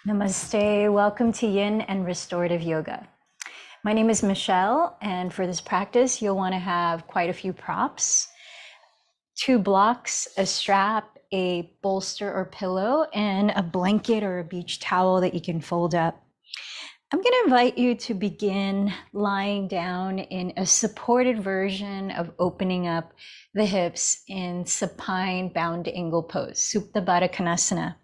Namaste. Welcome to Yin and Restorative Yoga. My name is Michelle, and for this practice, you'll want to have quite a few props: 2 blocks, a strap, a bolster or pillow, and a blanket or a beach towel that you can fold up. I'm going to invite you to begin lying down in a supported version of opening up the hips in supine bound angle pose, Supta Baddha Konasana.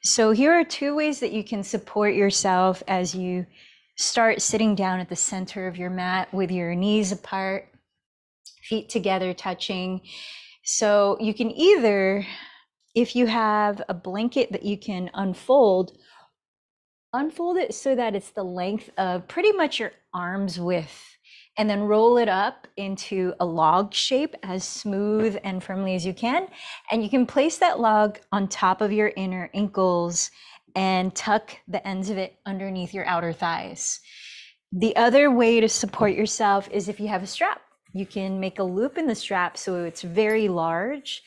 So here are 2 ways that you can support yourself as you start sitting down at the center of your mat with your knees apart, feet together touching. So you can either, if you have a blanket that you can unfold it so that it's the length of pretty much your arm's width, and then roll it up into a log shape as smooth and firmly as you can. And you can place that log on top of your inner ankles and tuck the ends of it underneath your outer thighs. The other way to support yourself is if you have a strap. You can make a loop in the strap so it's very large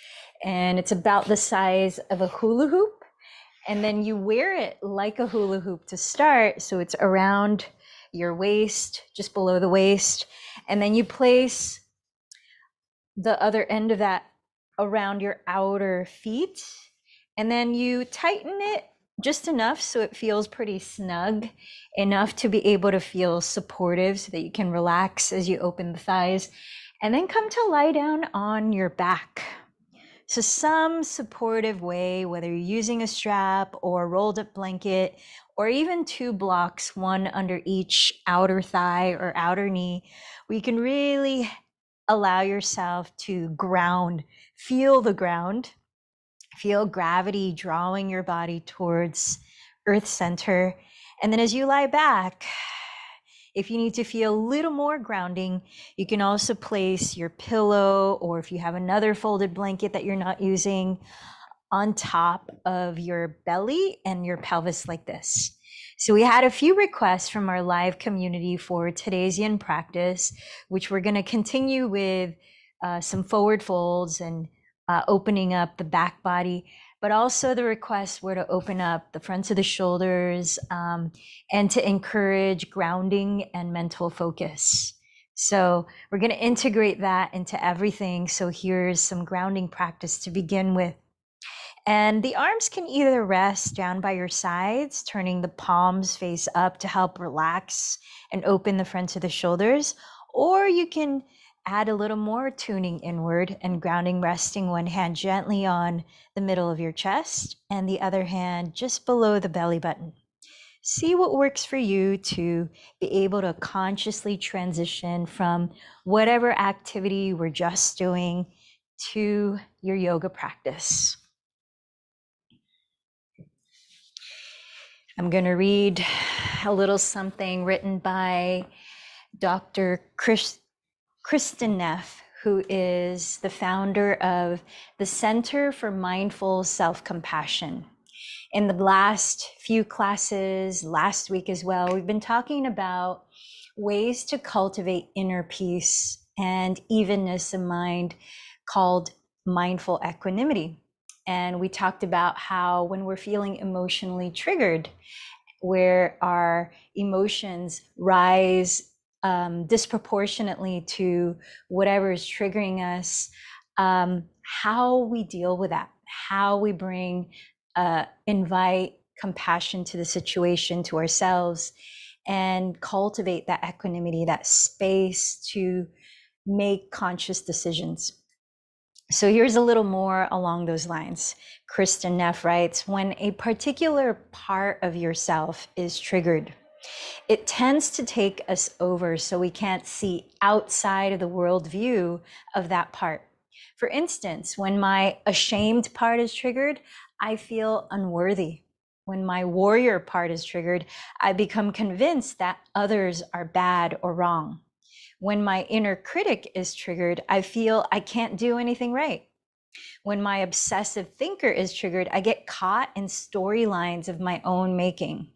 and it's about the size of a hula hoop. And then you wear it like a hula hoop to start, so it's around your waist, just below the waist. And then you place the other end of that around your outer feet. And then you tighten it just enough so it feels pretty snug, enough to be able to feel supportive so that you can relax as you open the thighs. And then come to lie down on your back. So some supportive way, whether you're using a strap or a rolled up blanket, or even 2 blocks, one under each outer thigh or outer knee, where you can really allow yourself to ground, feel the ground, feel gravity drawing your body towards earth center. And then as you lie back, if you need to feel a little more grounding, you can also place your pillow, or if you have another folded blanket that you're not using, on top of your belly and your pelvis like this. So we had a few requests from our live community for today's yin practice, which we're going to continue with some forward folds and opening up the back body. But also the requests were to open up the fronts of the shoulders and to encourage grounding and mental focus. So we're going to integrate that into everything. So here's some grounding practice to begin with. And the arms can either rest down by your sides, turning the palms face up to help relax and open the front of the shoulders, or you can add a little more tuning inward and grounding, resting one hand gently on the middle of your chest and the other hand just below the belly button. See what works for you to be able to consciously transition from whatever activity we're just doing to your yoga practice. I'm going to read a little something written by Dr. Kristen Neff, who is the founder of the Center for Mindful Self-Compassion. In the last few classes, last week as well, we've been talking about ways to cultivate inner peace and evenness of mind called mindful equanimity. And we talked about how when we're feeling emotionally triggered, where our emotions rise disproportionately to whatever is triggering us, how we deal with that, how we bring, invite compassion to the situation, to ourselves, and cultivate that equanimity, that space to make conscious decisions. So here's a little more along those lines. Kristen Neff writes, when a particular part of yourself is triggered, it tends to take us over so we can't see outside of the worldview of that part. For instance, when my ashamed part is triggered, I feel unworthy. When my warrior part is triggered, I become convinced that others are bad or wrong. When my inner critic is triggered, I feel I can't do anything right. When my obsessive thinker is triggered, I get caught in storylines of my own making.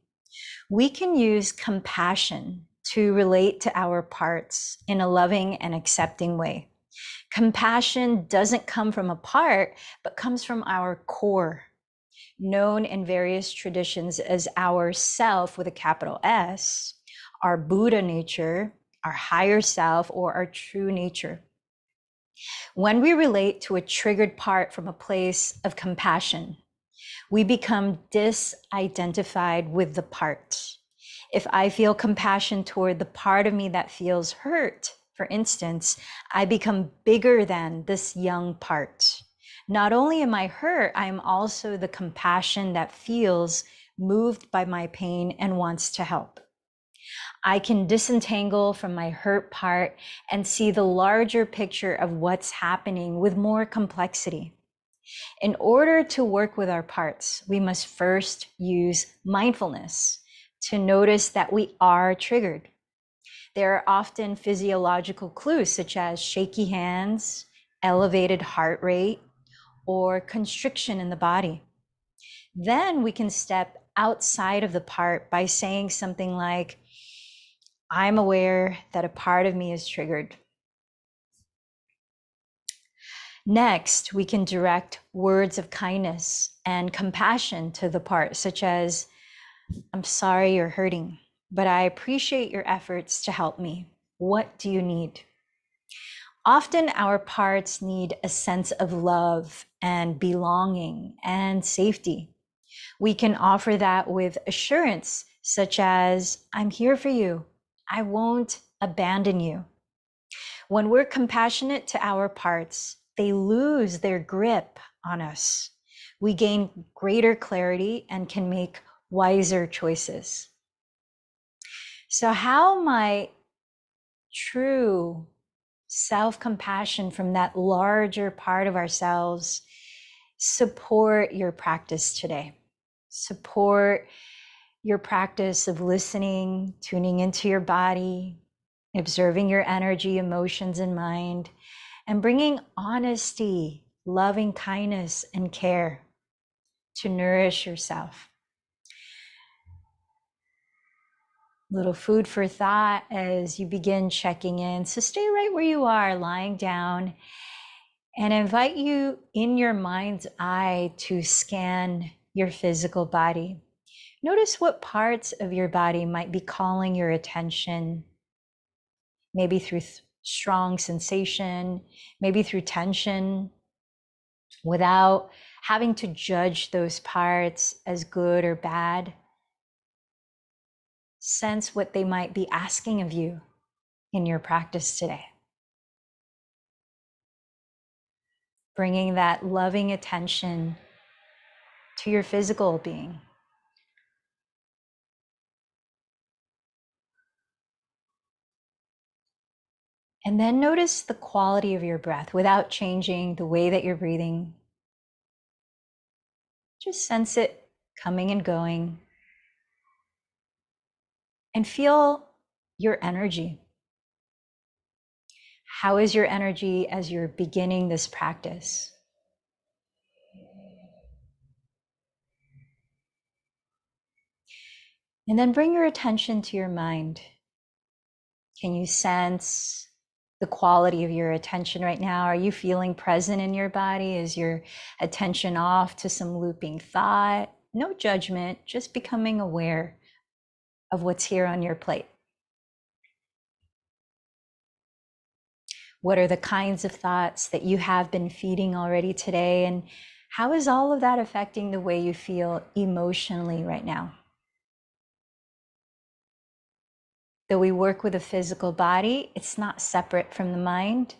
We can use compassion to relate to our parts in a loving and accepting way. Compassion doesn't come from a part, but comes from our core. known in various traditions as our self with a capital S, our Buddha nature, our higher self, or our true nature. When we relate to a triggered part from a place of compassion, we become disidentified with the part. If I feel compassion toward the part of me that feels hurt, for instance, I become bigger than this young part. Not only am I hurt, I am also the compassion that feels moved by my pain and wants to help. I can disentangle from my hurt part and see the larger picture of what's happening with more complexity. In order to work with our parts, we must first use mindfulness to notice that we are triggered. There are often physiological clues such as shaky hands, elevated heart rate, or constriction in the body. Then we can step outside of the part by saying something like, I'm aware that a part of me is triggered. Next, we can direct words of kindness and compassion to the part, such as, I'm sorry you're hurting, but I appreciate your efforts to help me. What do you need? Often our parts need a sense of love and belonging and safety. We can offer that with assurance, such as, I'm here for you. I won't abandon you. When we're compassionate to our parts, they lose their grip on us. We gain greater clarity and can make wiser choices. So how might true self-compassion from that larger part of ourselves support your practice today? Support your practice of listening, tuning into your body, observing your energy, emotions, and mind, and bringing honesty, loving kindness, and care to nourish yourself. Little food for thought as you begin checking in. So stay right where you are, lying down, and I invite you in your mind's eye to scan your physical body. Notice what parts of your body might be calling your attention, maybe through strong sensation, maybe through tension, without having to judge those parts as good or bad. Sense what they might be asking of you in your practice today. Bringing that loving attention to your physical being. And then notice the quality of your breath without changing the way that you're breathing. Just sense it coming and going. And feel your energy. How is your energy as you're beginning this practice? And then bring your attention to your mind. Can you sense the quality of your attention right now? Are you feeling present in your body? Is your attention off to some looping thought? No judgment, just becoming aware of what's here on your plate. What are the kinds of thoughts that you have been feeding already today? And how is all of that affecting the way you feel emotionally right now? Though we work with a physical body, it's not separate from the mind.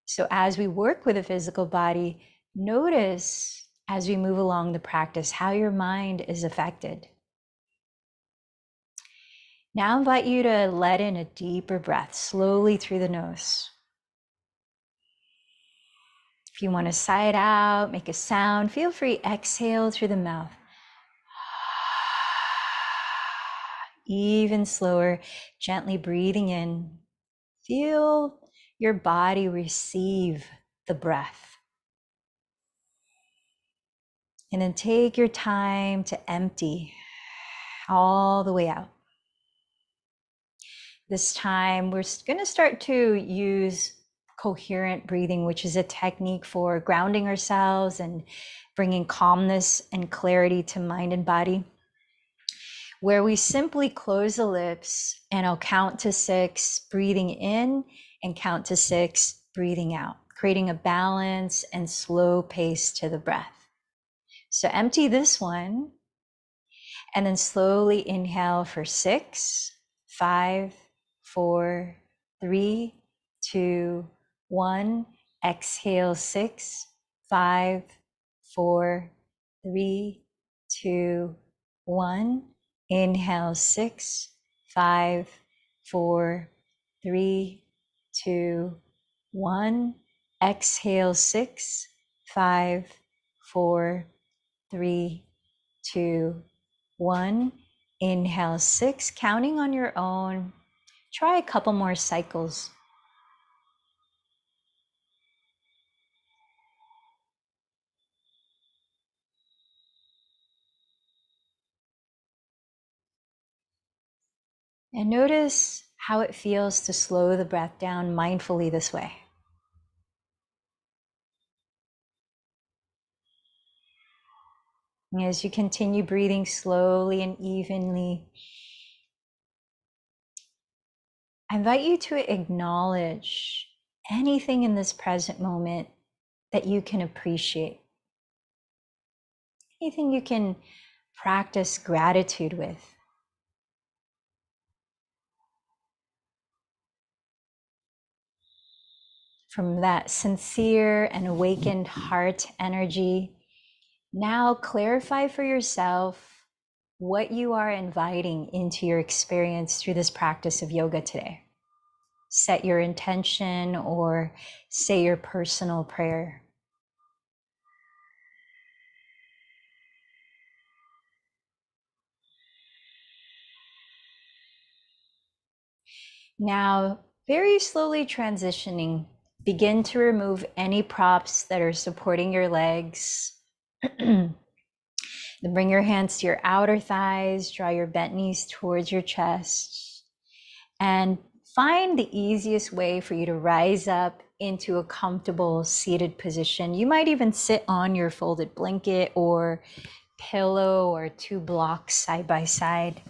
So as we work with a physical body, notice as we move along the practice how your mind is affected. Now I invite you to let in a deeper breath slowly through the nose. If you want to sigh it out, make a sound, feel free, exhale through the mouth. Even slower, gently breathing in. Feel your body receive the breath. And then take your time to empty all the way out. This time, we're going to start to use coherent breathing, which is a technique for grounding ourselves and bringing calmness and clarity to mind and body, where we simply close the lips and I'll count to 6, breathing in, and count to 6, breathing out, creating a balance and slow pace to the breath. So empty this one and then slowly inhale for 6, 5, 4, 3, 2, 1. Exhale 6, 5, 4, 3, 2, 1. Inhale 6, 5, 4, 3, 2, 1. Exhale 6, 5, 4, 3, 2, 1. Inhale 6, counting on your own. Try a couple more cycles. And notice how it feels to slow the breath down mindfully this way. And as you continue breathing slowly and evenly, I invite you to acknowledge anything in this present moment that you can appreciate, anything you can practice gratitude with. From that sincere and awakened heart energy, now clarify for yourself what you are inviting into your experience through this practice of yoga today. Set your intention or say your personal prayer. Now, very slowly transitioning, begin to remove any props that are supporting your legs. Then bring your hands to your outer thighs, draw your bent knees towards your chest, and find the easiest way for you to rise up into a comfortable seated position. You might even sit on your folded blanket or pillow or 2 blocks side by side.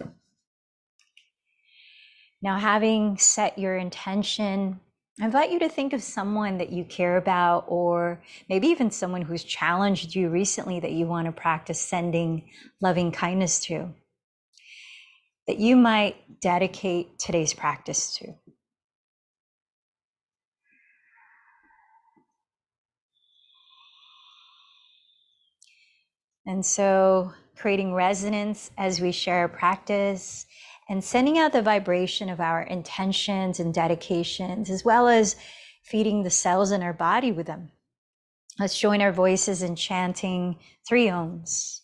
Now, having set your intention, I invite you to think of someone that you care about, or maybe even someone who's challenged you recently that you want to practice sending loving kindness to, that you might dedicate today's practice to. And so creating resonance as we share our practice and sending out the vibration of our intentions and dedications, as well as feeding the cells in our body with them. Let's join our voices in chanting 3 ohms.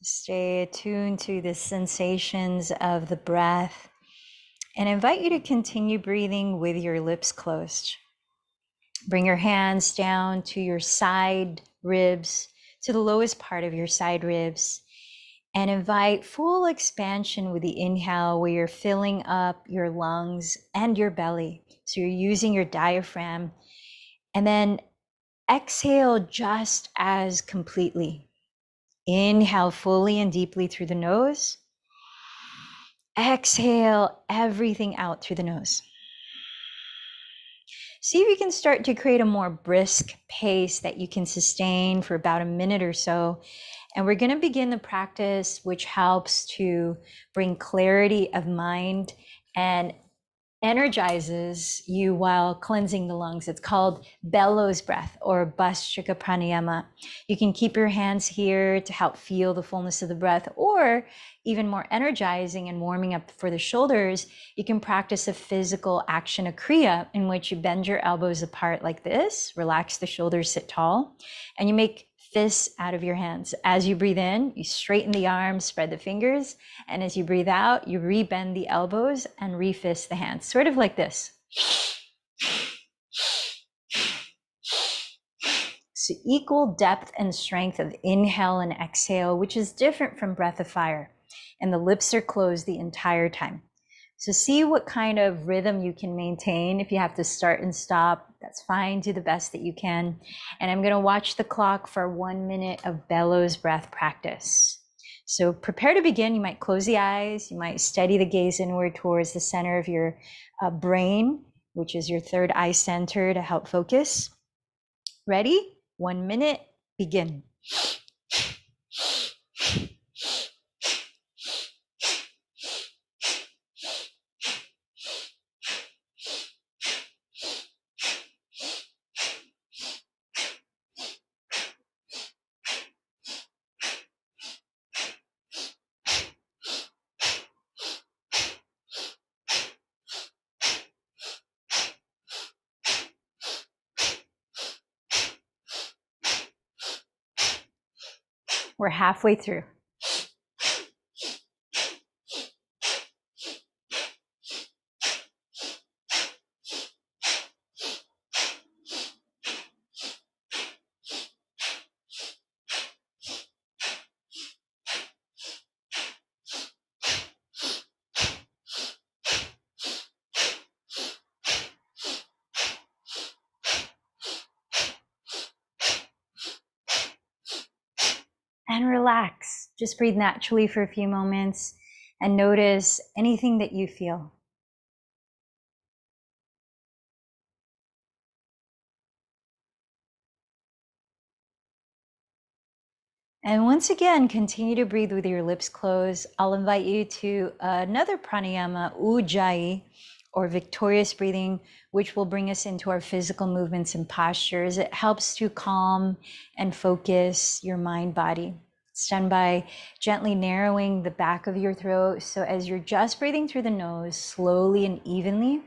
Stay attuned to the sensations of the breath and invite you to continue breathing with your lips closed. Bring your hands down to your side ribs, to the lowest part of your side ribs, and invite full expansion with the inhale, where you're filling up your lungs and your belly. So you're using your diaphragm, and then exhale just as completely. Inhale fully and deeply through the nose. Exhale everything out through the nose. See if you can start to create a more brisk pace that you can sustain for about a minute or so. And we're going to begin the practice, which helps to bring clarity of mind and energizes you while cleansing the lungs. It's called bellows breath or Bhastrika pranayama. You can keep your hands here to help feel the fullness of the breath, or even more energizing and warming up for the shoulders, you can practice a physical action, a kriya, in which you bend your elbows apart like this, relax the shoulders, sit tall, and you make fists out of your hands. As you breathe in, you straighten the arms, spread the fingers, and as you breathe out, you rebend the elbows and refist the hands, sort of like this. So equal depth and strength of inhale and exhale, which is different from breath of fire. And the lips are closed the entire time. So see what kind of rhythm you can maintain. If you have to start and stop, that's fine. Do the best that you can. And I'm going to watch the clock for 1 minute of bellows breath practice. So prepare to begin. You might close the eyes. You might steady the gaze inward towards the center of your brain, which is your third eye center, to help focus. Ready? 1 minute, begin. We're halfway through. And relax. Just breathe naturally for a few moments and notice anything that you feel. And once again, continue to breathe with your lips closed. I'll invite you to another pranayama, Ujjayi, or victorious breathing, which will bring us into our physical movements and postures. It helps to calm and focus your mind body. It's done by gently narrowing the back of your throat. So as you're just breathing through the nose, slowly and evenly,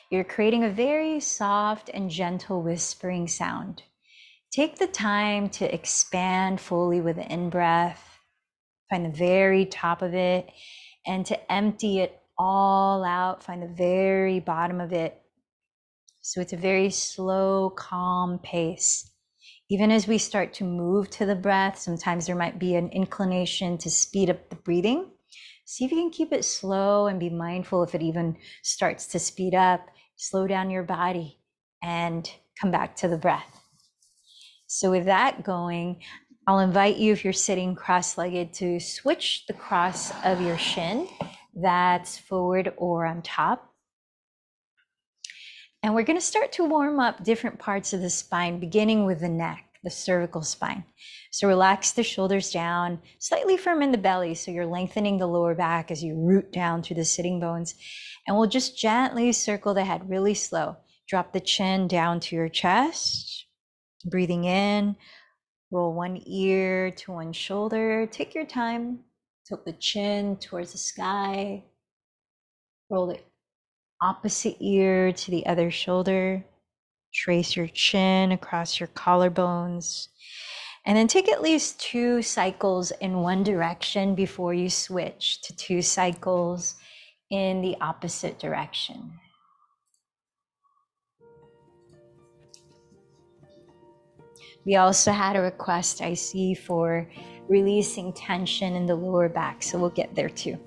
you're creating a very soft and gentle whispering sound. Take the time to expand fully with the in-breath, find the very top of it, and to empty it all out, find the very bottom of it. So it's a very slow, calm pace. Even as we start to move to the breath, sometimes there might be an inclination to speed up the breathing. See if you can keep it slow and be mindful if it even starts to speed up. Slow down your body and come back to the breath. So with that going, I'll invite you, if you're sitting cross-legged, to switch the cross of your shin, that's forward or on top. And we're going to start to warm up different parts of the spine, beginning with the neck, the cervical spine. So relax the shoulders down, slightly firm in the belly, so you're lengthening the lower back as you root down through the sitting bones. And we'll just gently circle the head really slow. Drop the chin down to your chest. Breathing in, roll one ear to one shoulder. Take your time. Tilt the chin towards the sky. Roll the opposite ear to the other shoulder. Trace your chin across your collarbones. And then take at least 2 cycles in one direction before you switch to 2 cycles in the opposite direction. We also had a request, I see, for releasing tension in the lower back, so we'll get there too.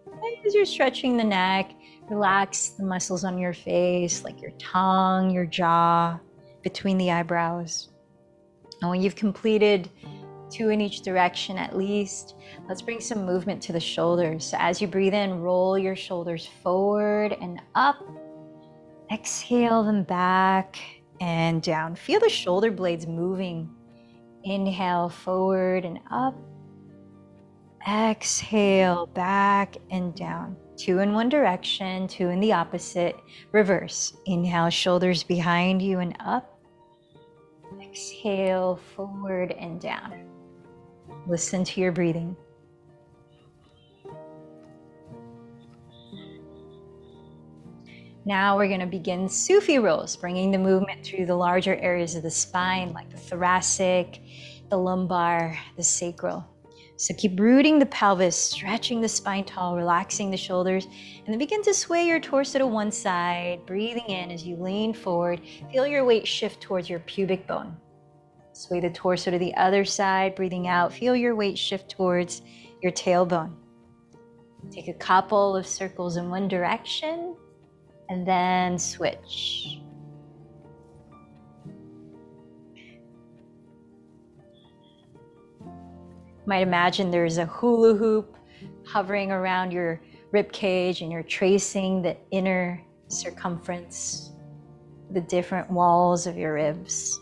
And as you're stretching the neck, relax the muscles on your face, like your tongue, your jaw, between the eyebrows. And when you've completed 2 in each direction at least, let's bring some movement to the shoulders. So as you breathe in, roll your shoulders forward and up. Exhale them back and down. Feel the shoulder blades moving. Inhale, forward and up. Exhale, back and down. 2 in one direction, 2 in the opposite. Reverse. Inhale, shoulders behind you and up. Exhale, forward and down. Listen to your breathing. Now we're going to begin Sufi rolls, bringing the movement through the larger areas of the spine, like the thoracic, the lumbar, the sacral. So keep rooting the pelvis, stretching the spine tall, relaxing the shoulders, and then begin to sway your torso to one side, breathing in as you lean forward. Feel your weight shift towards your pubic bone. Sway the torso to the other side, breathing out. Feel your weight shift towards your tailbone. Take a couple of circles in one direction, and then switch. You might imagine there's a hula hoop hovering around your rib cage, and you're tracing the inner circumference, the different walls of your ribs.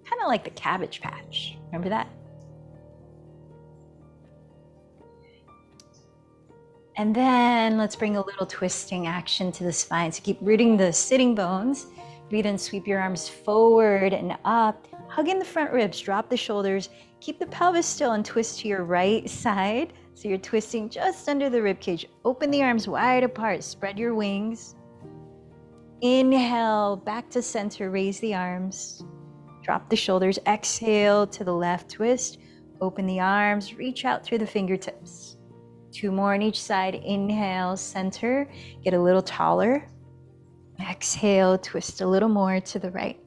Kind of like the Cabbage Patch. Remember that? And then let's bring a little twisting action to the spine. So keep rooting the sitting bones. Breathe in, sweep your arms forward and up. Hug in the front ribs, drop the shoulders. Keep the pelvis still and twist to your right side. So you're twisting just under the rib cage. Open the arms wide apart, spread your wings. Inhale, back to center, raise the arms. Drop the shoulders, exhale to the left, twist. Open the arms, reach out through the fingertips. 2 more on each side. Inhale, center, get a little taller. Exhale, twist a little more to the right.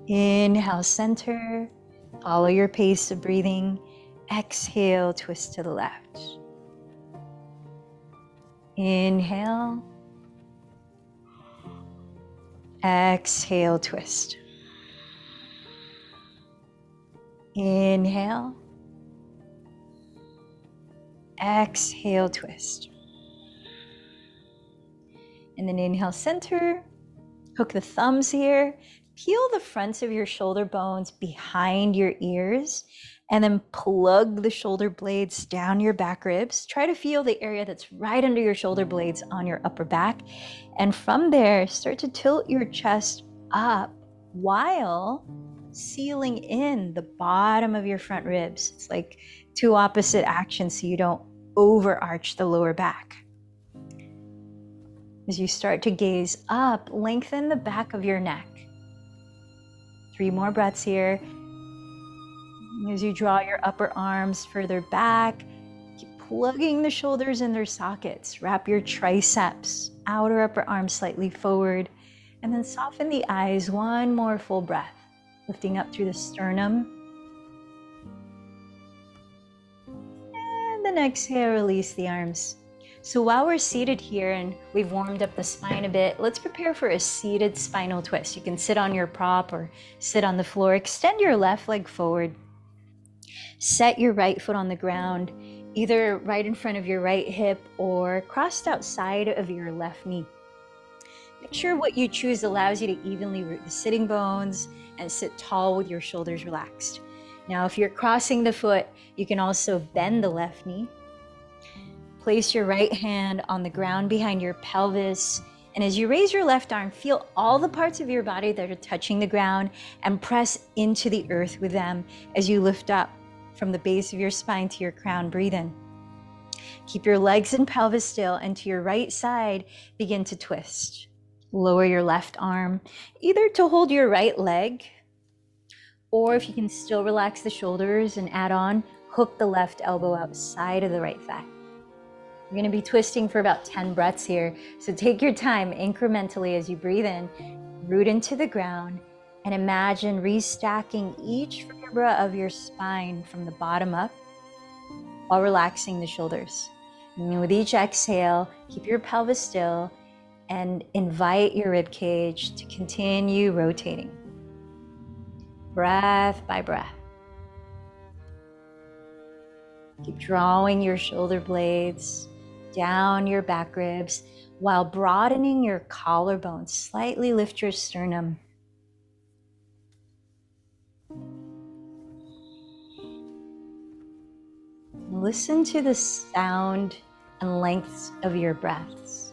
Inhale, center, follow your pace of breathing. Exhale, twist to the left. Inhale. Exhale, twist. Inhale. Exhale, twist. And then inhale, center. Hook the thumbs here. Peel the fronts of your shoulder bones behind your ears, and then plug the shoulder blades down your back ribs. Try to feel the area that's right under your shoulder blades on your upper back. And from there, start to tilt your chest up while sealing in the bottom of your front ribs. It's like 2 opposite actions so you don't overarch the lower back. As you start to gaze up, lengthen the back of your neck. 3 more breaths here. As you draw your upper arms further back, keep plugging the shoulders in their sockets. Wrap your triceps, outer upper arm slightly forward, and then soften the eyes. 1 more full breath, lifting up through the sternum. And then exhale, release the arms. So while we're seated here and we've warmed up the spine a bit, let's prepare for a seated spinal twist. You can sit on your prop or sit on the floor. Extend your left leg forward. Set your right foot on the ground, either right in front of your right hip or crossed outside of your left knee. Make sure what you choose allows you to evenly root the sitting bones and sit tall with your shoulders relaxed. Now, if you're crossing the foot, you can also bend the left knee. Place your right hand on the ground behind your pelvis. And as you raise your left arm, feel all the parts of your body that are touching the ground and press into the earth with them as you lift up from the base of your spine to your crown. Breathe in. Keep your legs and pelvis still, and to your right side, begin to twist. Lower your left arm, either to hold your right leg, or if you can still relax the shoulders and add on, hook the left elbow outside of the right thigh. We're going to be twisting for about 10 breaths here. So take your time incrementally as you breathe in, root into the ground, and imagine restacking each vertebra of your spine from the bottom up while relaxing the shoulders. And with each exhale, keep your pelvis still and invite your rib cage to continue rotating. Breath by breath. Keep drawing your shoulder blades down your back ribs while broadening your collarbones. Slightly lift your sternum. Listen to the sound and lengths of your breaths.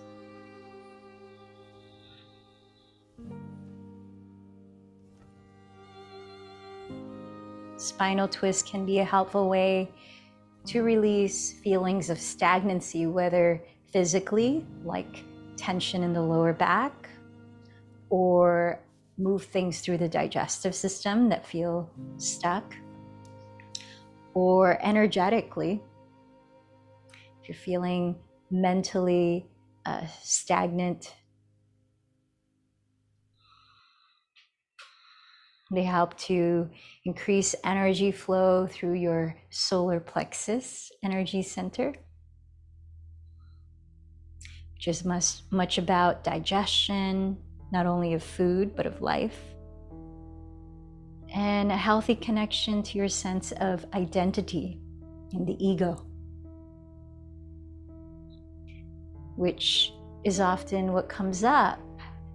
Spinal twist can be a helpful way to release feelings of stagnancy, whether physically, like tension in the lower back, or move things through the digestive system that feel stuck, or energetically, if you're feeling mentally stagnant. They help to increase energy flow through your solar plexus energy center, which is much about digestion, not only of food, but of life, and a healthy connection to your sense of identity and the ego, which is often what comes up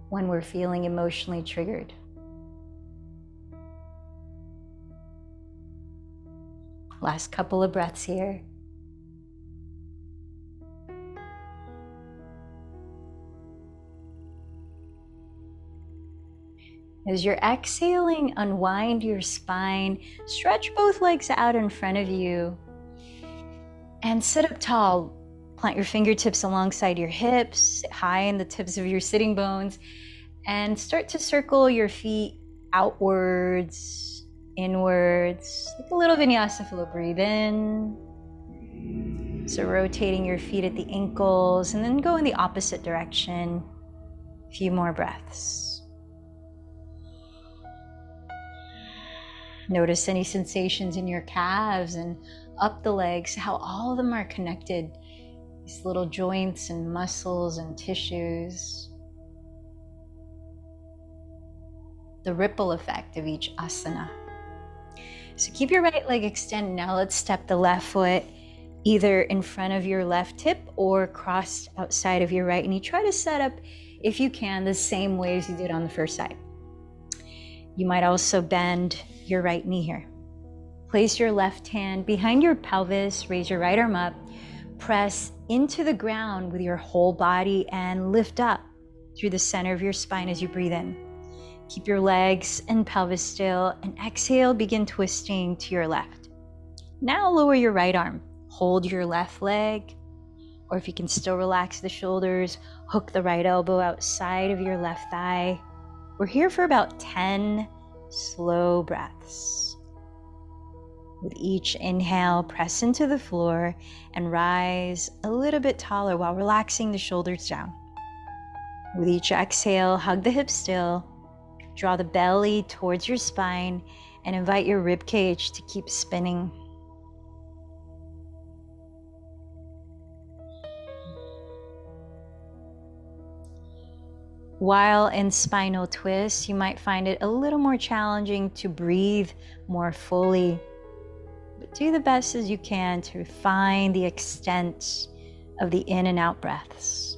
when we're feeling emotionally triggered. Last couple of breaths here. As you're exhaling, unwind your spine, stretch both legs out in front of you, and sit up tall. Plant your fingertips alongside your hips, sit high in the tips of your sitting bones, and start to circle your feet outwards, inwards, like a little vinyasa flow. Breathe in. So rotating your feet at the ankles, and then go in the opposite direction. A few more breaths. Notice any sensations in your calves and up the legs, how all of them are connected. These little joints and muscles and tissues. The ripple effect of each asana. So keep your right leg extended. Now let's step the left foot either in front of your left hip or crossed outside of your right knee. Try to set up, if you can, the same way as you did on the first side. You might also bend your right knee here. Place your left hand behind your pelvis, raise your right arm up, press into the ground with your whole body and lift up through the center of your spine as you breathe in. Keep your legs and pelvis still, and exhale, begin twisting to your left. Now lower your right arm, hold your left leg, or if you can still relax the shoulders, hook the right elbow outside of your left thigh. We're here for about 10 slow breaths. With each inhale, press into the floor and rise a little bit taller while relaxing the shoulders down. With each exhale, hug the hips still, draw the belly towards your spine, and invite your rib cage to keep spinning. While in spinal twist, you might find it a little more challenging to breathe more fully, but do the best as you can to find the extent of the in and out breaths.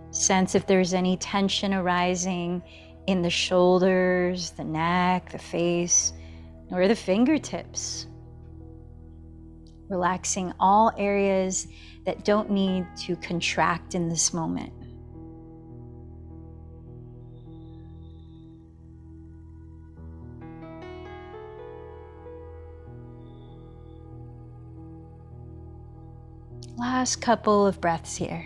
Sense if there's any tension arising in the shoulders, the neck, the face, or the fingertips. Relaxing all areas that don't need to contract in this moment. Last couple of breaths here.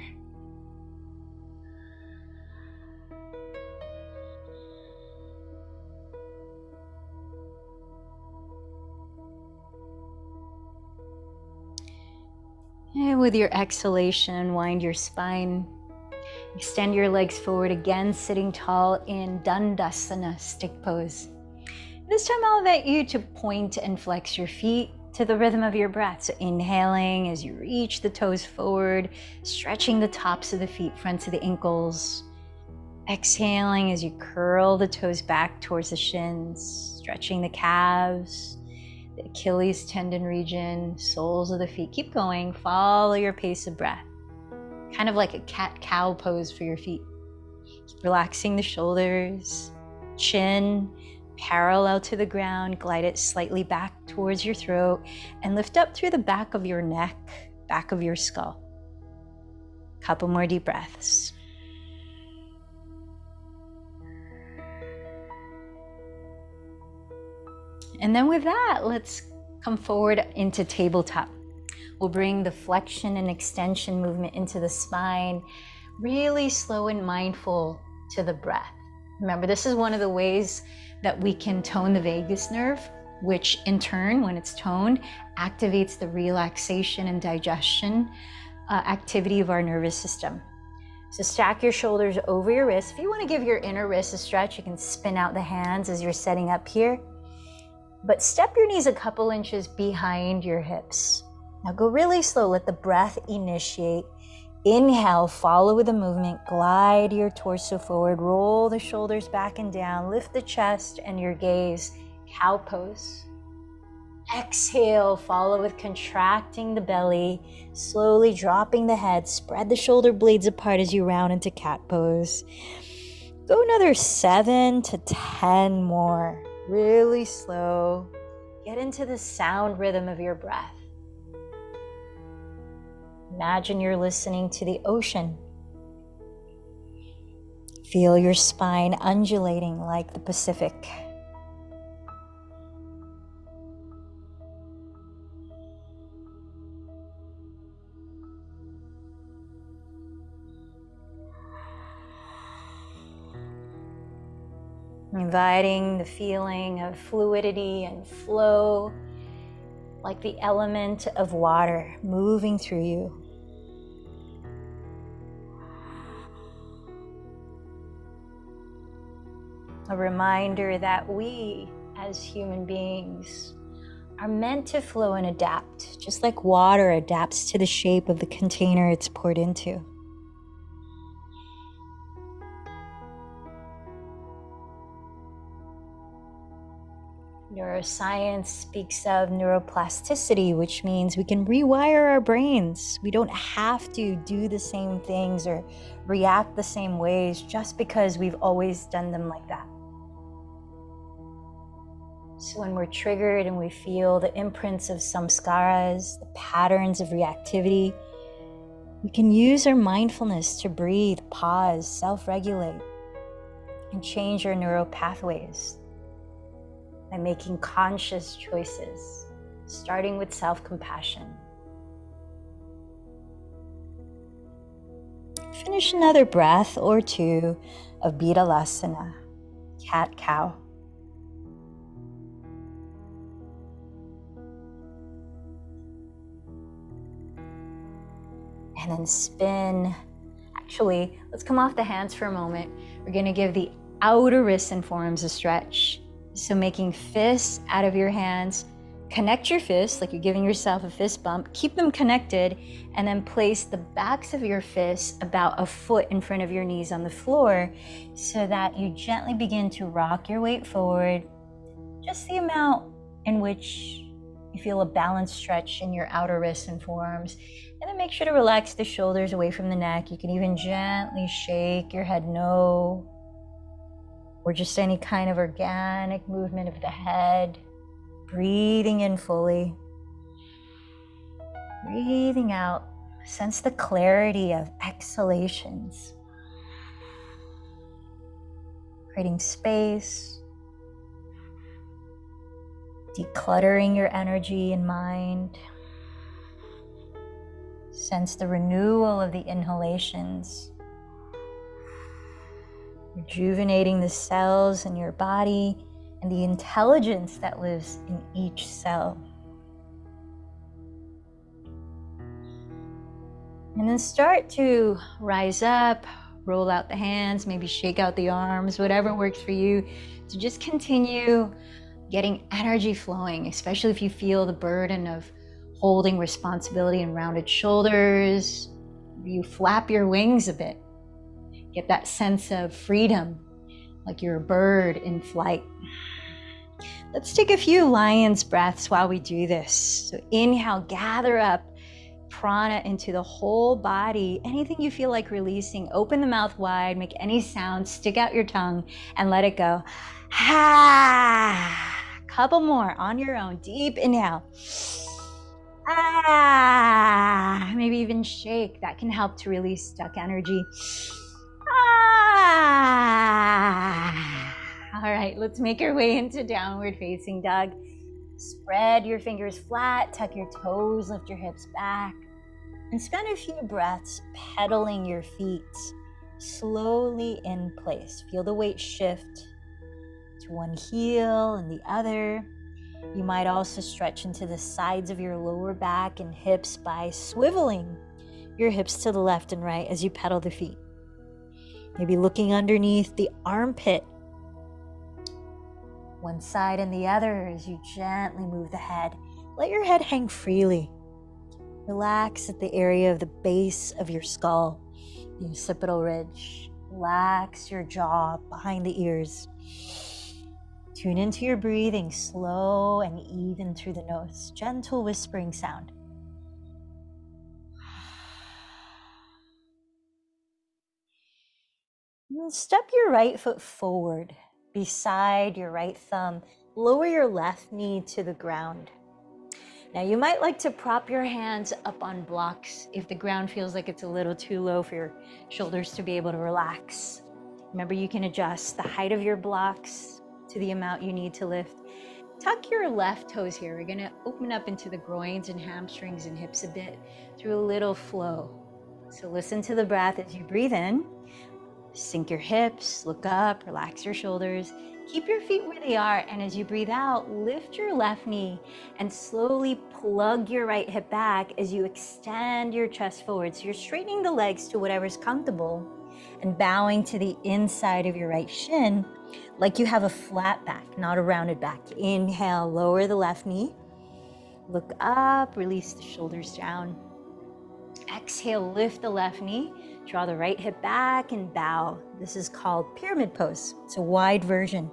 And with your exhalation, unwind your spine. Extend your legs forward again, sitting tall in Dandasana, stick pose. This time I'll invite you to point and flex your feet to the rhythm of your breath. So inhaling as you reach the toes forward, stretching the tops of the feet, fronts of the ankles. Exhaling as you curl the toes back towards the shins, stretching the calves, the Achilles tendon region, soles of the feet. Keep going, follow your pace of breath. Kind of like a cat-cow pose for your feet. Keep relaxing the shoulders, chin parallel to the ground, glide it slightly back towards your throat, and lift up through the back of your neck, back of your skull. Couple more deep breaths. And then with that, let's come forward into tabletop. We'll bring the flexion and extension movement into the spine, really slow and mindful to the breath. Remember, this is one of the ways that we can tone the vagus nerve, which in turn, when it's toned, activates the relaxation and digestion activity of our nervous system. So stack your shoulders over your wrists. If you want to give your inner wrist a stretch, you can spin out the hands as you're setting up here. But step your knees a couple inches behind your hips. Now go really slow, let the breath initiate. Inhale, follow with the movement, glide your torso forward, roll the shoulders back and down, lift the chest and your gaze, cow pose. Exhale, follow with contracting the belly, slowly dropping the head, spread the shoulder blades apart as you round into cat pose. Go another 7 to 10 more. Really slow. Get into the sound rhythm of your breath. Imagine you're listening to the ocean. Feel your spine undulating like the Pacific. Inviting the feeling of fluidity and flow, like the element of water moving through you. A reminder that we, as human beings, are meant to flow and adapt, just like water adapts to the shape of the container it's poured into. Neuroscience speaks of neuroplasticity, which means we can rewire our brains. We don't have to do the same things or react the same ways just because we've always done them like that. So when we're triggered and we feel the imprints of samskaras, the patterns of reactivity, we can use our mindfulness to breathe, pause, self-regulate, and change our neural pathways by making conscious choices, starting with self-compassion. Finish another breath or two of Bitalasana, cat-cow. And then spin. Actually, let's come off the hands for a moment. We're gonna give the outer wrists and forearms a stretch. So making fists out of your hands, connect your fists like you're giving yourself a fist bump, keep them connected, and then place the backs of your fists about a foot in front of your knees on the floor so that you gently begin to rock your weight forward, just the amount in which you feel a balanced stretch in your outer wrists and forearms. And then make sure to relax the shoulders away from the neck. You can even gently shake your head no, or just any kind of organic movement of the head. Breathing in fully. Breathing out. Sense the clarity of exhalations. Creating space. Decluttering your energy and mind. Sense the renewal of the inhalations. Rejuvenating the cells in your body and the intelligence that lives in each cell. And then start to rise up, roll out the hands, maybe shake out the arms, whatever works for you, to just continue getting energy flowing, especially if you feel the burden of holding responsibility and rounded shoulders. You flap your wings a bit. Get that sense of freedom, like you're a bird in flight. Let's take a few lion's breaths while we do this. So inhale, gather up prana into the whole body. Anything you feel like releasing, open the mouth wide, make any sound, stick out your tongue and let it go. Ha! Couple more on your own. Deep inhale. Ah! Maybe even shake. That can help to release stuck energy. Ah! All right, let's make our way into downward facing dog. Spread your fingers flat, tuck your toes, lift your hips back, and spend a few breaths pedaling your feet slowly in place. Feel the weight shift to one heel and the other. You might also stretch into the sides of your lower back and hips by swiveling your hips to the left and right as you pedal the feet. Maybe looking underneath the armpit, one side and the other as you gently move the head. Let your head hang freely. Relax at the area of the base of your skull, the occipital ridge. Relax your jaw behind the ears. Tune into your breathing, slow and even through the nose. Gentle whispering sound. And step your right foot forward beside your right thumb. Lower your left knee to the ground. Now you might like to prop your hands up on blocks if the ground feels like it's a little too low for your shoulders to be able to relax. Remember, you can adjust the height of your blocks to the amount you need to lift. Tuck your left toes here. We're gonna open up into the groins and hamstrings and hips a bit through a little flow. So listen to the breath as you breathe in. Sink your hips, look up, relax your shoulders. Keep your feet where they are, and as you breathe out, lift your left knee and slowly plug your right hip back as you extend your chest forward. So you're straightening the legs to whatever's comfortable and bowing to the inside of your right shin like you have a flat back, not a rounded back. Inhale, lower the left knee. Look up, release the shoulders down. Exhale, lift the left knee. Draw the right hip back and bow. This is called pyramid pose. It's a wide version.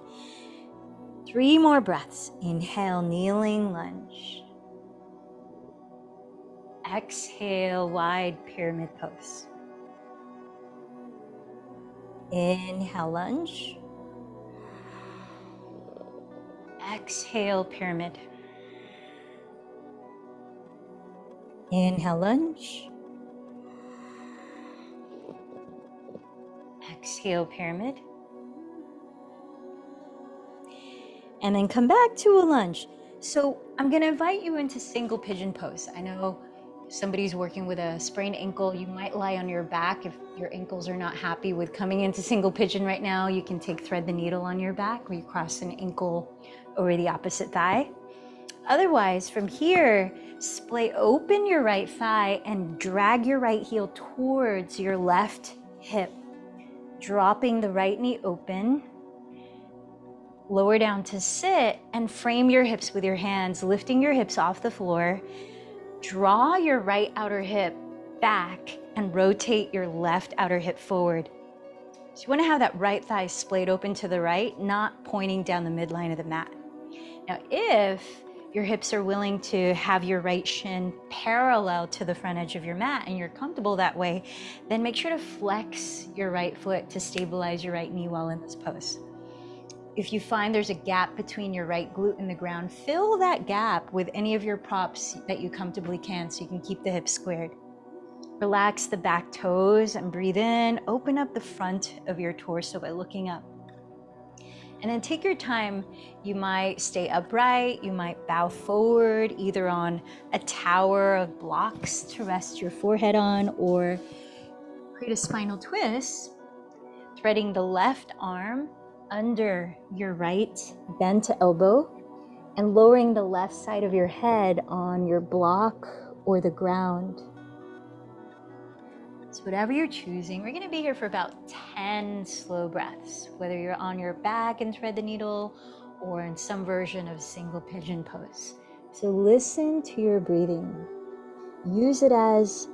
3 more breaths. Inhale, kneeling lunge. Exhale, wide pyramid pose. Inhale, lunge. Exhale, pyramid. Inhale, lunge. Exhale, pyramid. And then come back to a lunge. So I'm going to invite you into single pigeon pose. I know if somebody's working with a sprained ankle, you might lie on your back. If your ankles are not happy with coming into single pigeon right now, you can take thread the needle on your back where you cross an ankle over the opposite thigh. Otherwise, from here, splay open your right thigh and drag your right heel towards your left hip. Dropping the right knee open, lower down to sit and frame your hips with your hands, lifting your hips off the floor. Draw your right outer hip back and rotate your left outer hip forward. So you want to have that right thigh splayed open to the right, not pointing down the midline of the mat. Now, if your hips are willing to have your right shin parallel to the front edge of your mat and you're comfortable that way, then make sure to flex your right foot to stabilize your right knee while in this pose. If you find there's a gap between your right glute and the ground, fill that gap with any of your props that you comfortably can so you can keep the hips squared. Relax the back toes and breathe in. Open up the front of your torso by looking up. And then take your time. You might stay upright, you might bow forward, either on a tower of blocks to rest your forehead on, or create a spinal twist, threading the left arm under your right bent elbow and lowering the left side of your head on your block or the ground. So whatever you're choosing, we're gonna be here for about 10 slow breaths, whether you're on your back and thread the needle or in some version of single pigeon pose. So listen to your breathing. Use it as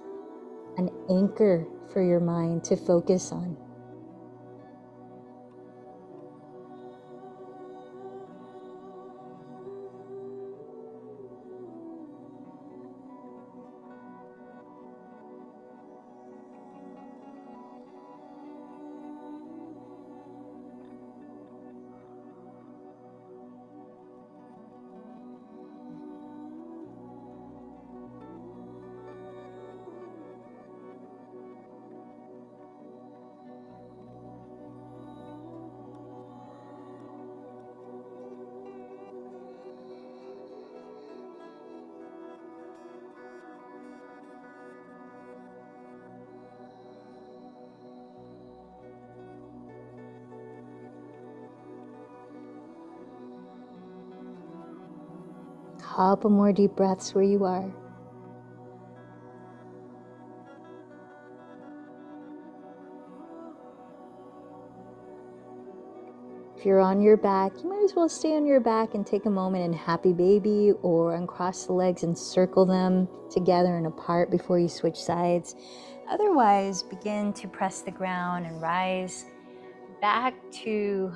an anchor for your mind to focus on. couple more deep breaths where you are. If you're on your back, you might as well stay on your back and take a moment in happy baby, or uncross the legs and circle them together and apart before you switch sides. Otherwise, begin to press the ground and rise back to,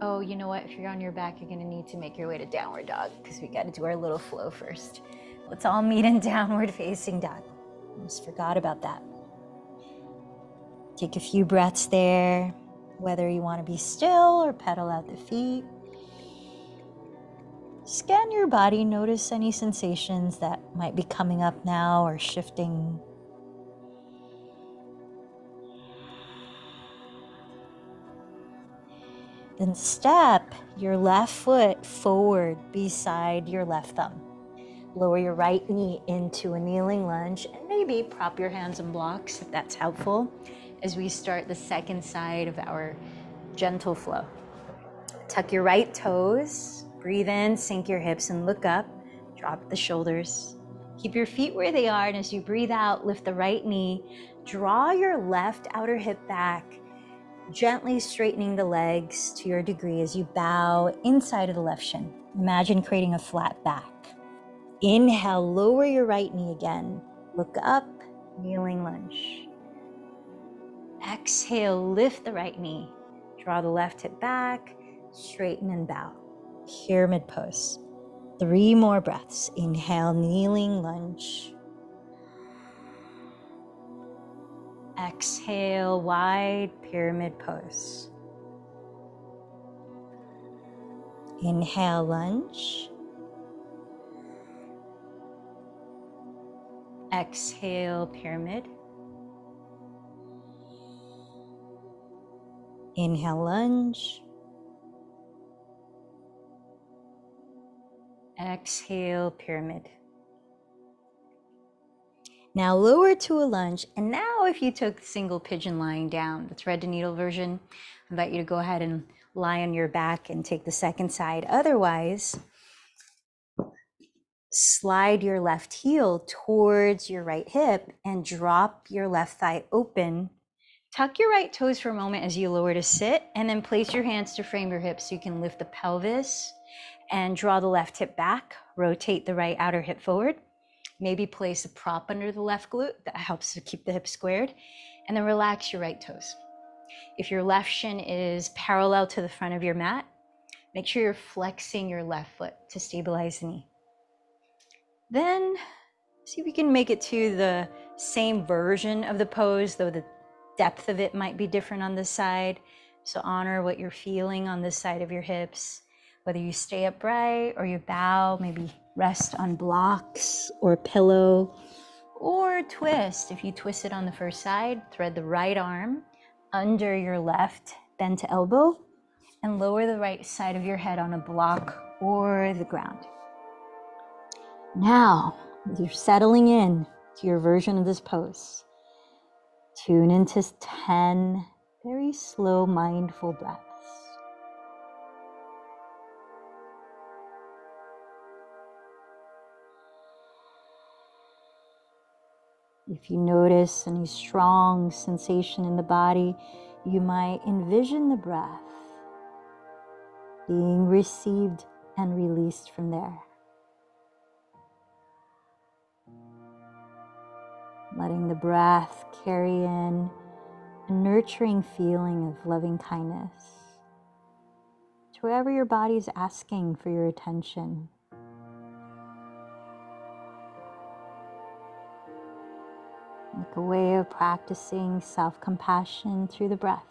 oh, you know what? If you're on your back, you're gonna need to make your way to downward dog because we gotta do our little flow first. Let's all meet in downward facing dog. Almost forgot about that. Take a few breaths there, whether you want to be still or pedal out the feet. Scan your body, notice any sensations that might be coming up now or shifting. Then step your left foot forward beside your left thumb. Lower your right knee into a kneeling lunge and maybe prop your hands on blocks if that's helpful as we start the second side of our gentle flow. Tuck your right toes, breathe in, sink your hips and look up, drop the shoulders. Keep your feet where they are, and as you breathe out, lift the right knee, draw your left outer hip back, gently straightening the legs to your degree as you bow inside of the left shin. Imagine creating a flat back. Inhale, lower your right knee again. Look up, kneeling lunge. Exhale, lift the right knee. Draw the left hip back, straighten and bow. Pyramid pose. 3 more breaths. Inhale, kneeling lunge. Exhale, wide pyramid pose. Inhale, lunge. Exhale, pyramid. Inhale, lunge. Exhale, pyramid. Now lower to a lunge. And now if you took single pigeon lying down, the thread to needle version, I invite you to go ahead and lie on your back and take the second side. Otherwise, slide your left heel towards your right hip and drop your left thigh open. Tuck your right toes for a moment as you lower to sit, and then place your hands to frame your hips so you can lift the pelvis and draw the left hip back. Rotate the right outer hip forward. Maybe place a prop under the left glute that helps to keep the hips squared, and then relax your right toes. If your left shin is parallel to the front of your mat, make sure you're flexing your left foot to stabilize the knee. Then see if we can make it to the same version of the pose, though the depth of it might be different on this side. So honor what you're feeling on this side of your hips. Whether you stay upright or you bow, maybe rest on blocks or pillow, or twist. If you twist it on the first side, thread the right arm under your left, bend to elbow, and lower the right side of your head on a block or the ground. Now, as you're settling in to your version of this pose, tune into 10 very slow, mindful breaths. If you notice any strong sensation in the body, you might envision the breath being received and released from there. Letting the breath carry in a nurturing feeling of loving kindness to wherever your body is asking for your attention. Like a way of practicing self-compassion through the breath.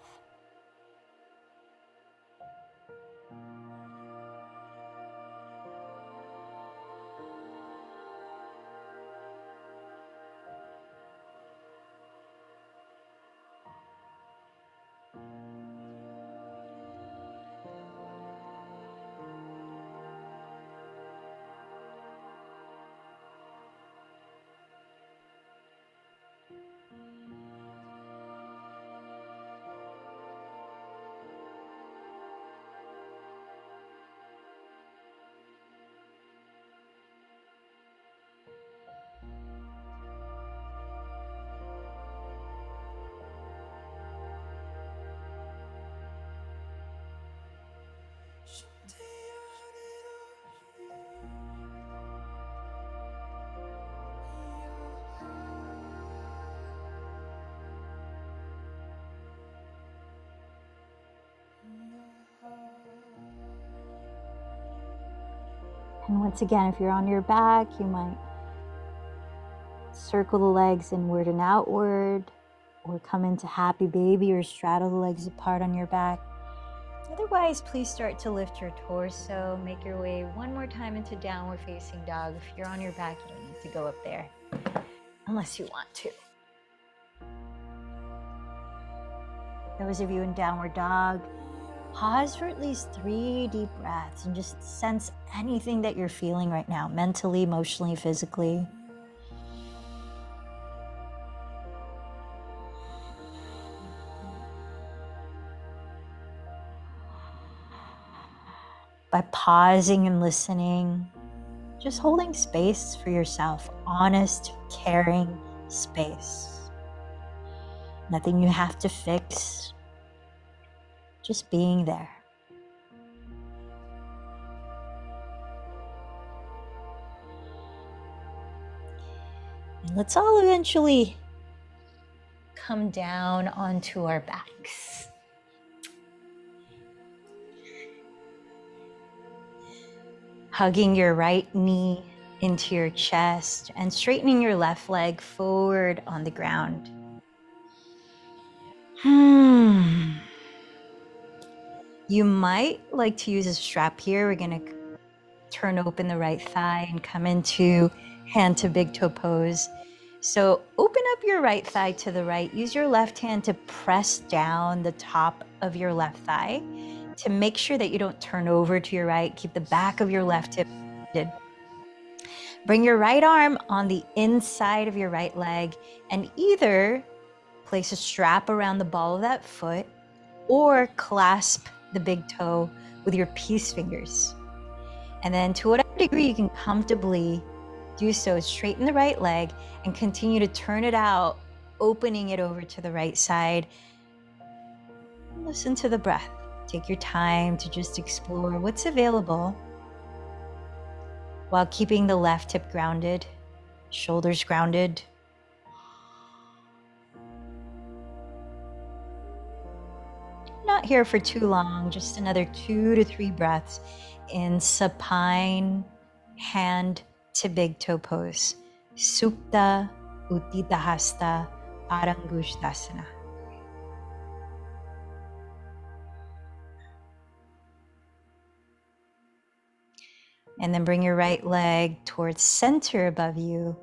And once again, if you're on your back, you might circle the legs inward and outward, or come into happy baby, or straddle the legs apart on your back. Otherwise, please start to lift your torso. Make your way one more time into downward facing dog. If you're on your back, you don't need to go up there unless you want to. Those of you in downward dog, pause for at least 3 deep breaths and just sense anything that you're feeling right now, mentally, emotionally, physically. By pausing and listening, just holding space for yourself, honest, caring space. Nothing you have to fix, just being there. And let's all eventually come down onto our backs. Hugging your right knee into your chest and straightening your left leg forward on the ground. You might like to use a strap here. We're going to turn open the right thigh and come into hand to big toe pose. So open up your right thigh to the right. Use your left hand to press down the top of your left thigh to make sure that you don't turn over to your right. Keep the back of your left hip lifted. Bring your right arm on the inside of your right leg and either place a strap around the ball of that foot or clasp the big toe with your peace fingers. And then to whatever degree you can comfortably do so, straighten the right leg and continue to turn it out, opening it over to the right side. Listen to the breath. Take your time to just explore what's available while keeping the left hip grounded, shoulders grounded. Not here for too long, just another 2 to 3 breaths in supine hand to big toe pose. Supta Uttita Hasta Parangushtasana. And then bring your right leg towards center above you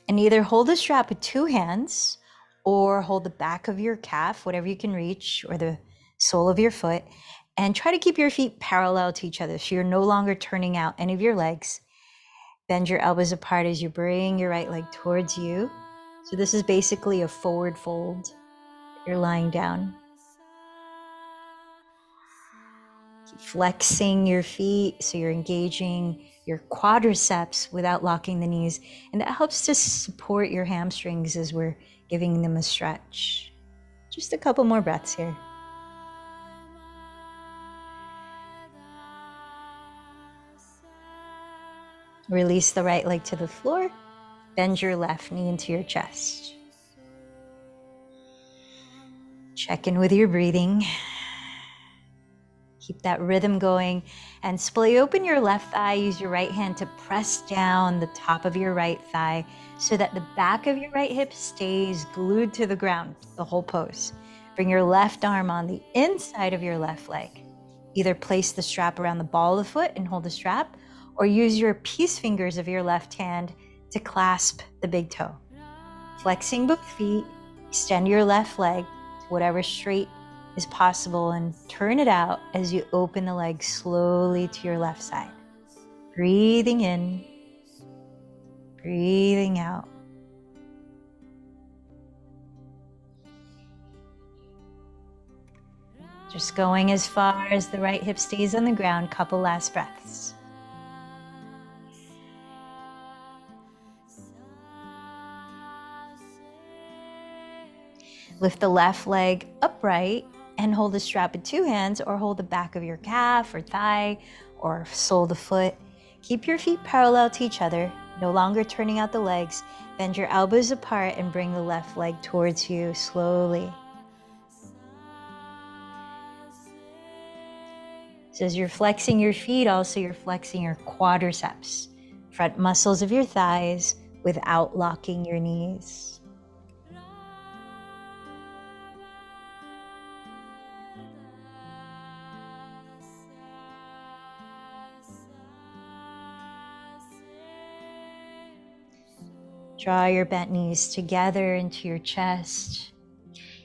and either hold the strap with 2 hands or hold the back of your calf, whatever you can reach, or the sole of your foot, and try to keep your feet parallel to each other so you're no longer turning out any of your legs. Bend your elbows apart as you bring your right leg towards you. So this is basically a forward fold. You're lying down. Keep flexing your feet so you're engaging your quadriceps without locking the knees. And that helps to support your hamstrings as we're giving them a stretch. Just a couple more breaths here. Release the right leg to the floor. Bend your left knee into your chest. Check in with your breathing. Keep that rhythm going and splay open your left thigh. Use your right hand to press down the top of your right thigh so that the back of your right hip stays glued to the ground, the whole pose. Bring your left arm on the inside of your left leg. Either place the strap around the ball of the foot and hold the strap, or use your peace fingers of your left hand to clasp the big toe. Flexing both feet, extend your left leg to whatever straight is possible and turn it out as you open the leg slowly to your left side. Breathing in, breathing out. Just going as far as the right hip stays on the ground. Couple last breaths. Lift the left leg upright and hold the strap with 2 hands, or hold the back of your calf or thigh or sole of the foot. Keep your feet parallel to each other, no longer turning out the legs. Bend your elbows apart and bring the left leg towards you slowly. So as you're flexing your feet, also you're flexing your quadriceps, front muscles of your thighs, without locking your knees. Draw your bent knees together into your chest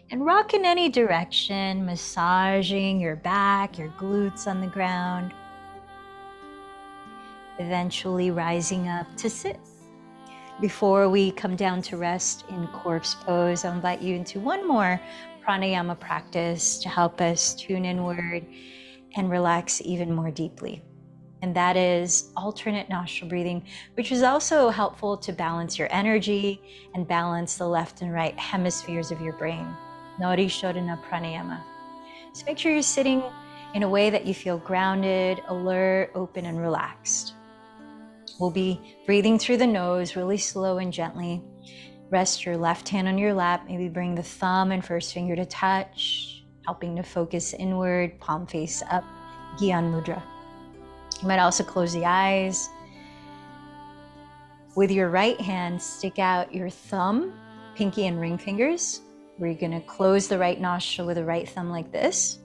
and rock in any direction, massaging your back, your glutes on the ground. Eventually rising up to sit. Before we come down to rest in corpse pose, I'll invite you into one more pranayama practice to help us tune inward and relax even more deeply. And that is alternate nostril breathing, which is also helpful to balance your energy and balance the left and right hemispheres of your brain. Nori Shodhana Pranayama. So make sure you're sitting in a way that you feel grounded, alert, open, and relaxed. We'll be breathing through the nose really slow and gently. Rest your left hand on your lap. Maybe bring the thumb and first finger to touch, helping to focus inward, palm face up, Gyan Mudra. You might also close the eyes. With your right hand, stick out your thumb, pinky, and ring fingers. We're going to close the right nostril with the right thumb like this.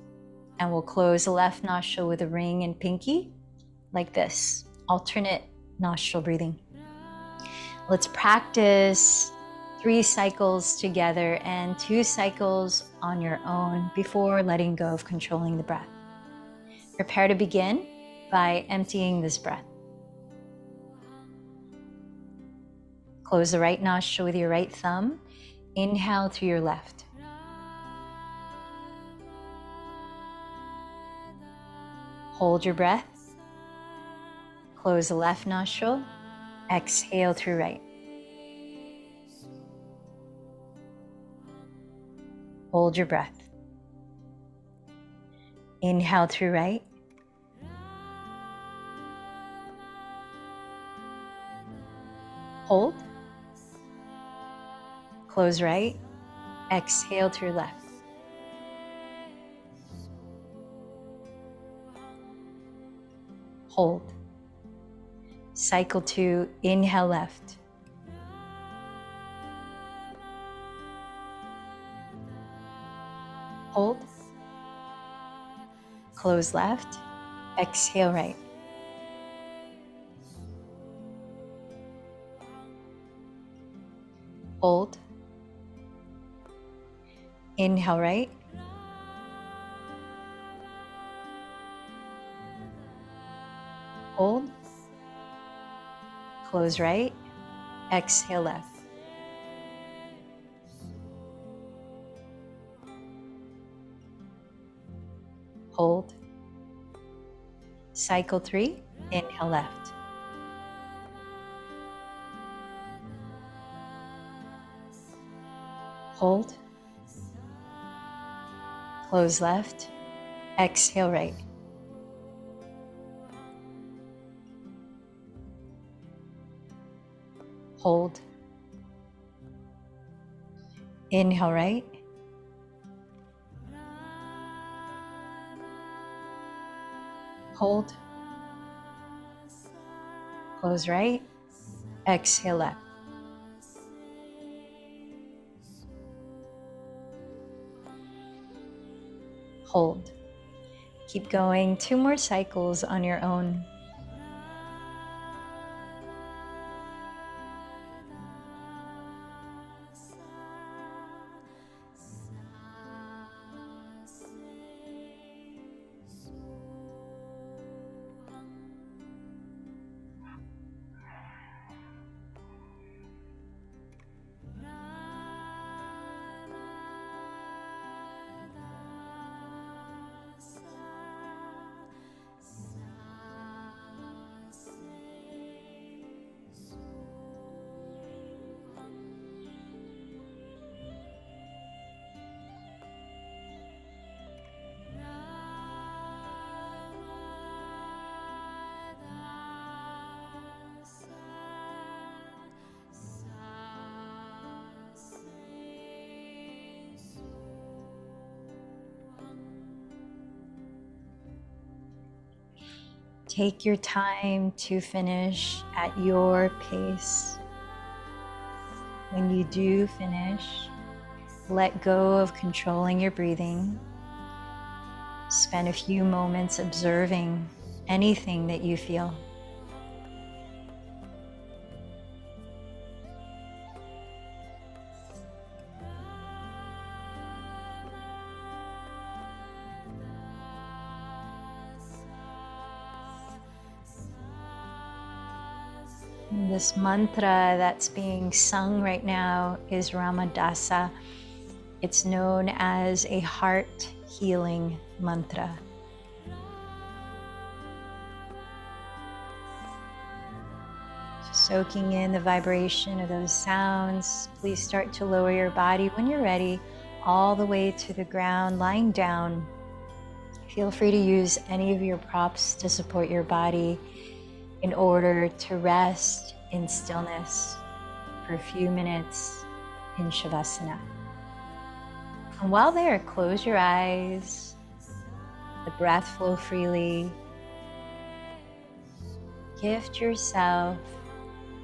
And we'll close the left nostril with a ring and pinky like this. Alternate nostril breathing. Let's practice 3 cycles together and 2 cycles on your own before letting go of controlling the breath. Prepare to begin by emptying this breath. Close the right nostril with your right thumb. Inhale through your left. Hold your breath. Close the left nostril. Exhale through right. Hold your breath. Inhale through right. Hold. Close right. Exhale through left. Hold. Cycle 2, inhale left. Hold. Close left. Exhale right. Hold. Inhale right. Hold. Close right. Exhale left. Hold. Cycle 3. Inhale left. Hold. Close left. Exhale right. Hold. Inhale right. Hold. Close right. Exhale left. Hold. Keep going. 2 more cycles on your own. Take your time to finish at your pace. When you do finish, let go of controlling your breathing. Spend a few moments observing anything that you feel. This mantra that's being sung right now is Ramadasa. It's known as a heart healing mantra. Soaking in the vibration of those sounds, please start to lower your body when you're ready, all the way to the ground, lying down. Feel free to use any of your props to support your body in order to rest in stillness for a few minutes in Shavasana. And while there, close your eyes, let the breath flow freely. Gift yourself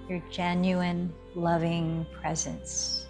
your genuine, loving presence.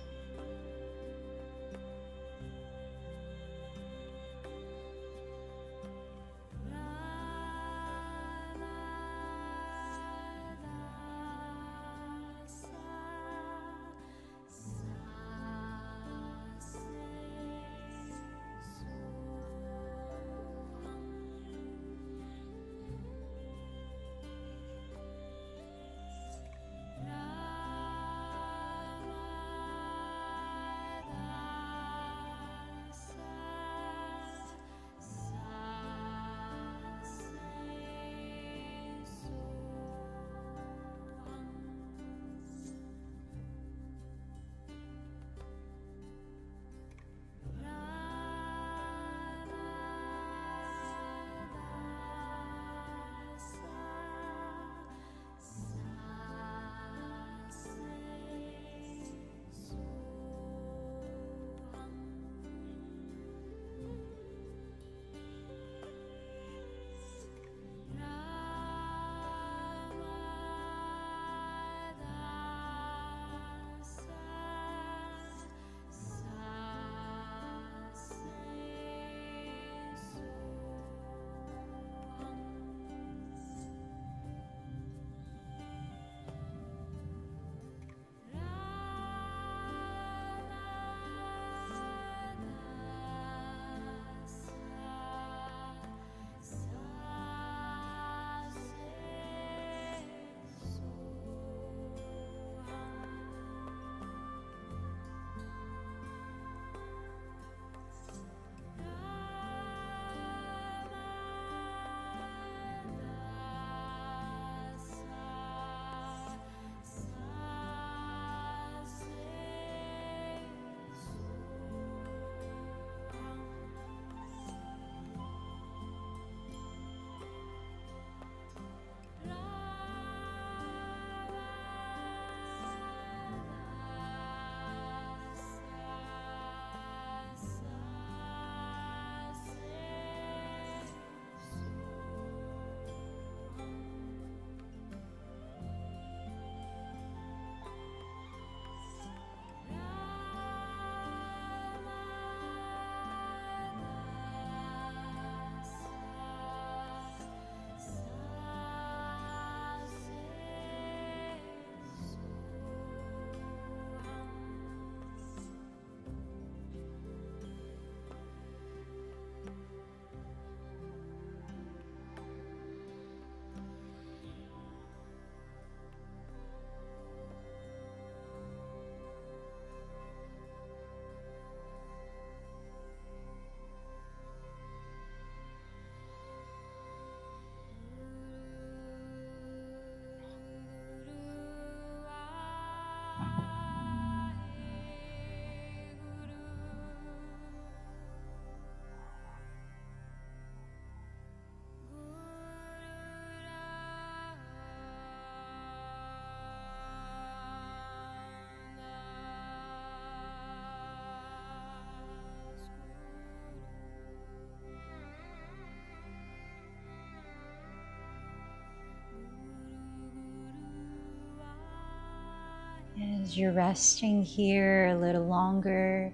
As you're resting here a little longer,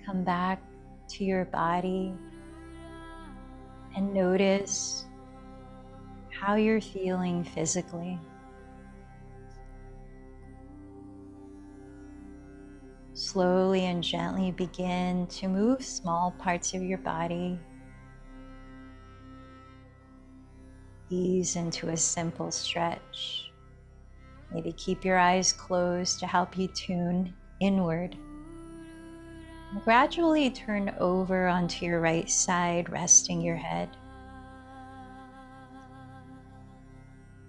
come back to your body and notice how you're feeling physically. Slowly and gently begin to move small parts of your body. Ease into a simple stretch. Maybe keep your eyes closed to help you tune inward. And gradually turn over onto your right side, resting your head.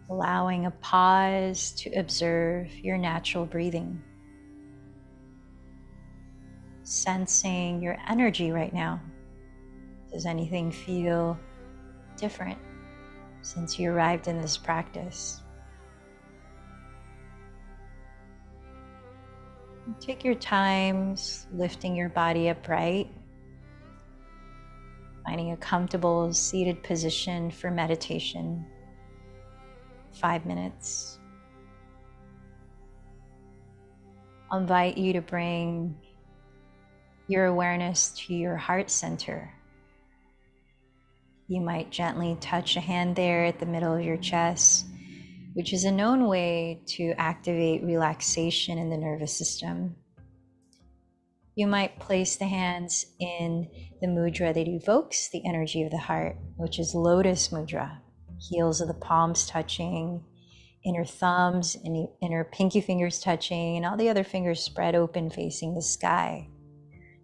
Allowing a pause to observe your natural breathing. Sensing your energy right now. Does anything feel different since you arrived in this practice? Take your time lifting your body upright, finding a comfortable seated position for meditation. 5 minutes. I'll invite you to bring your awareness to your heart center. You might gently touch a hand there at the middle of your chest, which is a known way to activate relaxation in the nervous system. You might place the hands in the mudra that evokes the energy of the heart, which is lotus mudra. Heels of the palms touching, inner thumbs and inner pinky fingers touching, and all the other fingers spread open facing the sky,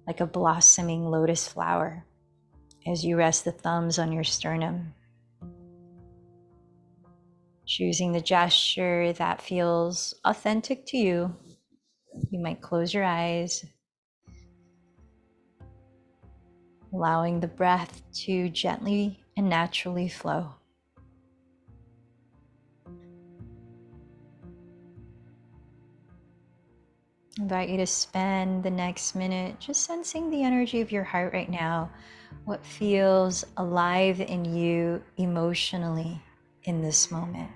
like a blossoming lotus flower, as you rest the thumbs on your sternum. Choosing the gesture that feels authentic to you. You might close your eyes, allowing the breath to gently and naturally flow. I invite you to spend the next minute just sensing the energy of your heart right now, what feels alive in you emotionally in this moment.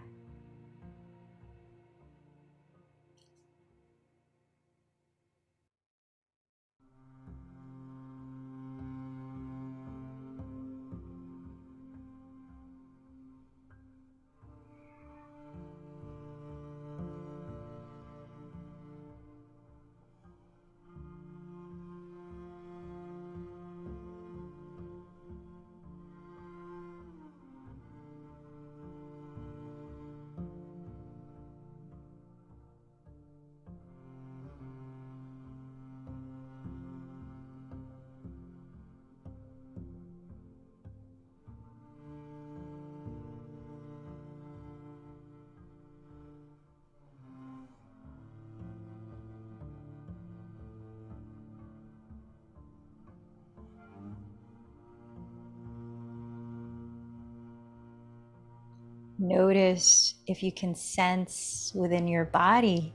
Notice if you can sense within your body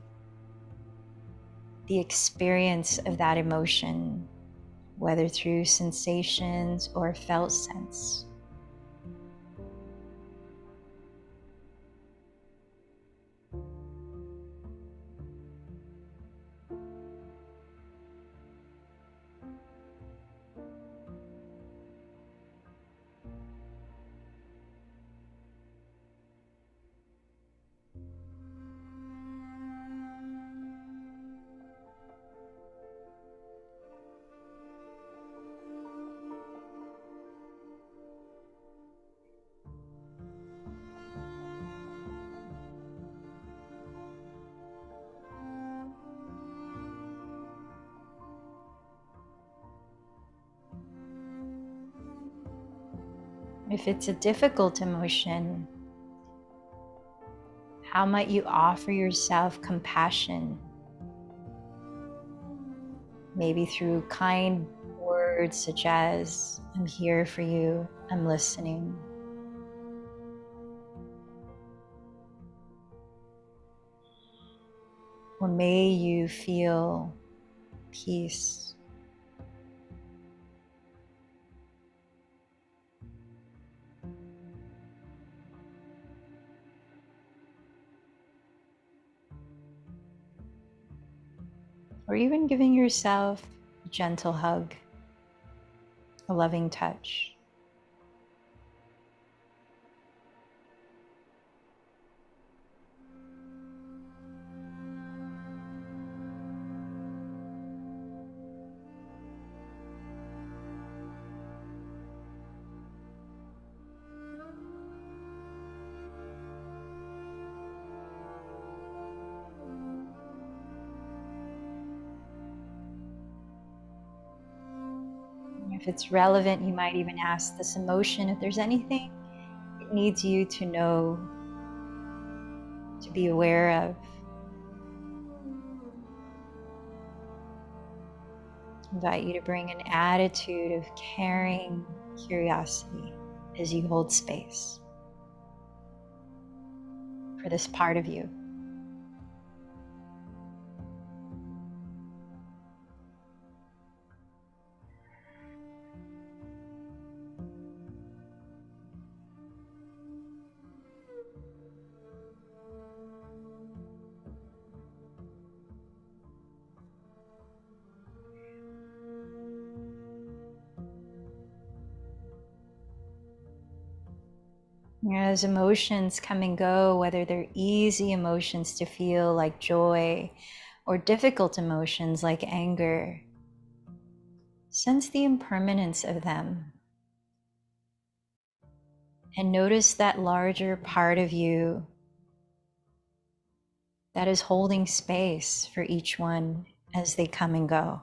the experience of that emotion, whether through sensations or felt sense. If it's a difficult emotion, how might you offer yourself compassion? Maybe through kind words such as, "I'm here for you, I'm listening." Or may you feel peace. or even giving yourself a gentle hug, a loving touch. If it's relevant, you might even ask this emotion if there's anything it needs you to know, to be aware of. Invite you to bring an attitude of caring curiosity as you hold space for this part of you. As emotions come and go, whether they're easy emotions to feel like joy or difficult emotions like anger, sense the impermanence of them and notice that larger part of you that is holding space for each one as they come and go.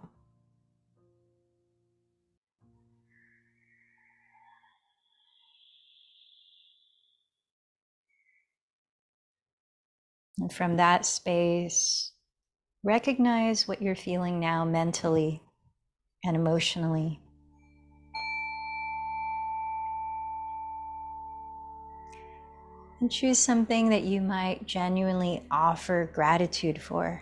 And from that space, recognize what you're feeling now mentally and emotionally. And choose something that you might genuinely offer gratitude for.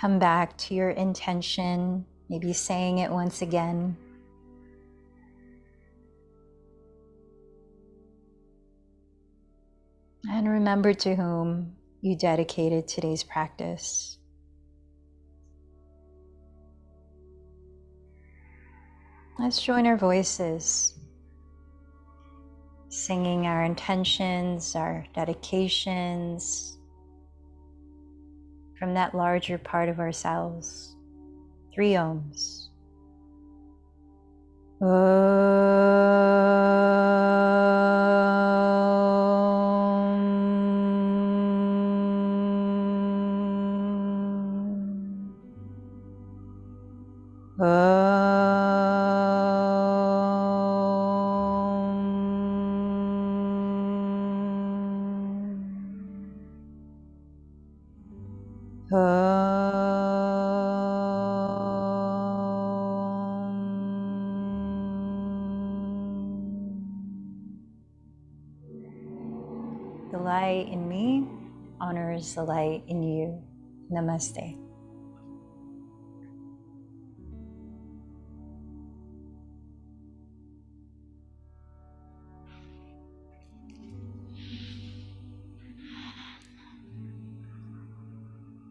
Come back to your intention, maybe saying it once again. And remember to whom you dedicated today's practice. Let's join our voices, singing our intentions, our dedications from that larger part of ourselves. 3 ohms. The light in me honors the light in you. Namaste.